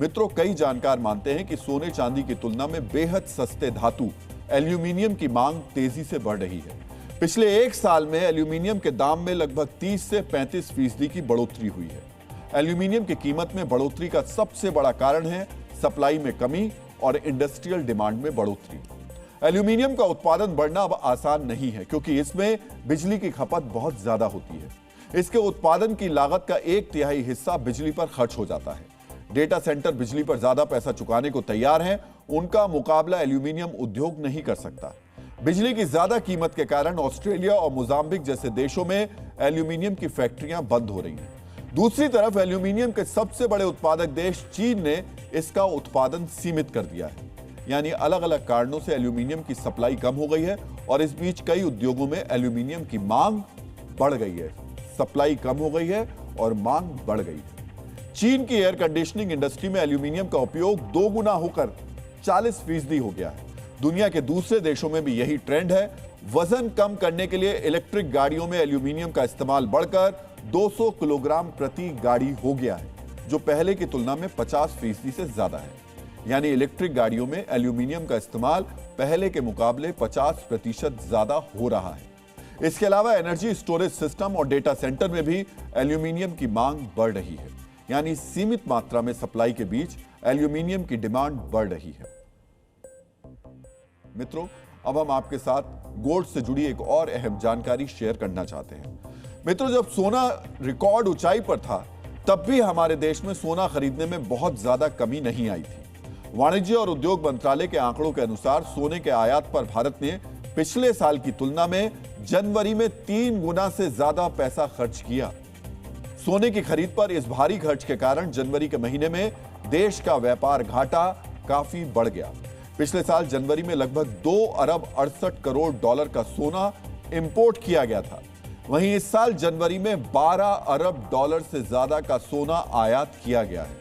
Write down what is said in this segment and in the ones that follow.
मित्रों, कई जानकार मानते हैं कि सोने चांदी की तुलना में बेहद सस्ते धातु एल्यूमिनियम की मांग तेजी से बढ़ रही है। पिछले एक साल में एल्यूमिनियम के दाम में लगभग 30 से 35% की बढ़ोतरी हुई है। एल्यूमिनियम की कीमत में बढ़ोतरी का सबसे बड़ा कारण है सप्लाई में कमी और इंडस्ट्रियल डिमांड में बढ़ोतरी। एल्यूमिनियम का उत्पादन बढ़ना अब आसान नहीं है, क्योंकि इसमें बिजली की खपत बहुत ज्यादा होती है। इसके उत्पादन की लागत का 1/3 हिस्सा बिजली पर खर्च हो जाता है। डेटा सेंटर बिजली पर ज्यादा पैसा चुकाने को तैयार हैं, उनका मुकाबला एल्यूमिनियम उद्योग नहीं कर सकता। बिजली की ज्यादा कीमत के कारण ऑस्ट्रेलिया और मोजाम्बिक जैसे देशों में एल्यूमिनियम की फैक्ट्रियां बंद हो रही हैं। दूसरी तरफ एल्यूमिनियम के सबसे बड़े उत्पादक देश चीन ने इसका उत्पादन सीमित कर दिया है। यानी अलग अलग कारणों से एल्यूमिनियम की सप्लाई कम हो गई है और इस बीच कई उद्योगों में एल्यूमिनियम की मांग बढ़ गई है। सप्लाई कम हो गई है और मांग बढ़ गई है। चीन की एयर कंडीशनिंग इंडस्ट्री में एल्यूमिनियम का उपयोग 2 गुना होकर 40% हो गया है। दुनिया के दूसरे देशों में भी यही ट्रेंड है। वजन कम करने के लिए इलेक्ट्रिक गाड़ियों में एल्यूमिनियम का इस्तेमाल बढ़कर 200 किलोग्राम प्रति गाड़ी हो गया है, जो पहले की तुलना में 50% से ज्यादा है। यानी इलेक्ट्रिक गाड़ियों में एल्यूमिनियम का इस्तेमाल पहले के मुकाबले 50% ज्यादा हो रहा है। इसके अलावा एनर्जी स्टोरेज सिस्टम और डेटा सेंटर में भी एल्यूमिनियम की मांग बढ़ रही है। यानी सीमित मात्रा में सप्लाई के बीच एल्यूमिनियम की डिमांड बढ़ रही है। मित्रों, अब हम आपके साथ गोल्ड से जुड़ी एक और अहम जानकारी शेयर करना चाहते हैं। मित्रों, जब सोना रिकॉर्ड ऊंचाई पर था, तब भी हमारे देश में सोना खरीदने में बहुत ज्यादा कमी नहीं आई थी। वाणिज्य और उद्योग मंत्रालय के आंकड़ों के अनुसार सोने के आयात पर भारत ने पिछले साल की तुलना में जनवरी में 3 गुना से ज्यादा पैसा खर्च किया। सोने की खरीद पर इस भारी खर्च के कारण जनवरी के महीने में देश का व्यापार घाटा काफी बढ़ गया। पिछले साल जनवरी में लगभग 2 अरब 68 करोड़ डॉलर का सोना इंपोर्ट किया गया था। वहीं इस साल जनवरी में 12 अरब डॉलर से ज्यादा का सोना आयात किया गया है।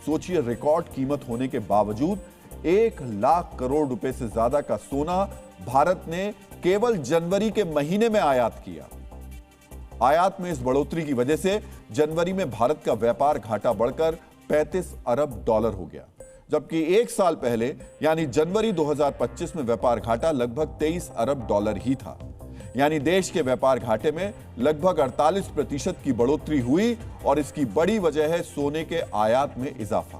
सोचिए, रिकॉर्ड कीमत होने के बावजूद 1 लाख करोड़ रुपए से ज्यादा का सोना भारत ने केवल जनवरी के महीने में आयात किया। आयात में इस बढ़ोतरी की वजह से जनवरी में भारत का व्यापार घाटा बढ़कर 35 अरब डॉलर हो गया, जबकि एक साल पहले यानी जनवरी 2025 में व्यापार घाटा लगभग 23 अरब डॉलर ही था। यानी देश के व्यापार घाटे में लगभग 48% की बढ़ोतरी हुई और इसकी बड़ी वजह है सोने के आयात में इजाफा।